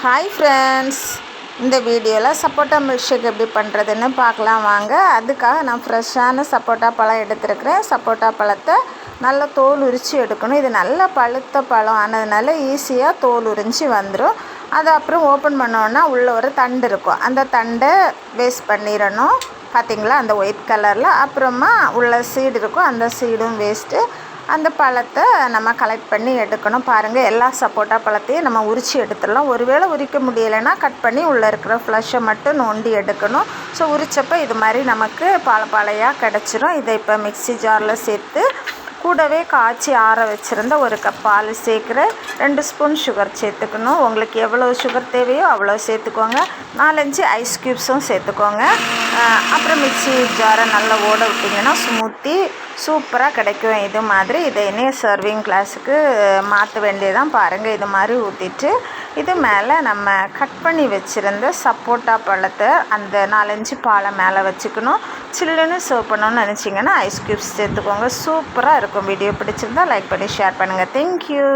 Hi friends, இந்த வீடியோவில் சப்போட்டா மில்க் ஷேக் எப்படி பண்ணுறதுன்னு பார்க்கலாம் வாங்க. அதுக்காக நான் ஃப்ரெஷ்ஷான சப்போட்டா பழம் எடுத்துருக்கிறேன். சப்போட்டா பழத்தை நல்லா தோல் உரித்து எடுக்கணும். இது நல்லா பழுத்த பழம் ஆனதுனால ஈஸியாக தோல் உரிஞ்சு வந்துடும். அதை அப்புறம் ஓப்பன் பண்ணோன்னா உள்ளே ஒரு தண்டு இருக்கும். அந்த தண்டை வேஸ்ட் பண்ணிடணும். பார்த்திங்களா, அந்த ஒயிட் கலரில். அப்புறமா உள்ள சீடு இருக்கும், அந்த சீடும் வேஸ்ட்டு. அந்த பழத்தை நம்ம கலெக்ட் பண்ணி எடுக்கணும். பாருங்கள், எல்லா சப்போட்டா பழத்தையும் நம்ம உரித்து எடுத்துடலாம். ஒருவேளை உரிக்க முடியலைன்னா கட் பண்ணி உள்ளே இருக்கிற ஃப்ளஷை மட்டும் நோண்டி எடுக்கணும். ஸோ உரித்தப்போ இது மாதிரி நமக்கு பாலையாக கிடச்சிரும். இதை இப்போ மிக்ஸி ஜாரில் சேர்த்து கூடவே காய்ச்சி ஆற வச்சுருந்த ஒரு கப் பால் சேர்க்குறேன். 2 ஸ்பூன் சுகர் சேர்த்துக்கணும். உங்களுக்கு எவ்வளோ சுகர் தேவையோ அவ்வளோ சேர்த்துக்கோங்க. 4-5 ஐஸ் க்யூப்ஸும் சேர்த்துக்கோங்க. அப்புறம் மிக்ஸி ஜாரை நல்லா ஓட விட்டிங்கன்னா ஸ்மூத்தி சூப்பராக கிடைக்கும். இது மாதிரி இதை இனிய சர்விங் கிளாஸுக்கு மாற்ற வேண்டியதான். பாருங்கள், இது மாதிரி ஊற்றிட்டு இது மேலே நம்ம கட் பண்ணி வச்சுருந்த சப்போட்டா பழத்தை அந்த 4-5 பாலை மேலே வச்சுக்கணும். சில்லுன்னு சர்வ் பண்ணணும்னு நினச்சிங்கன்னா ஐஸ் க்யூப்ஸ் சேர்த்துக்கோங்க. சூப்பராக இருக்கும். வீடியோ பிடிச்சிருந்தா லைக் பண்ணி ஷேர் பண்ணுங்கள். தேங்க்யூ.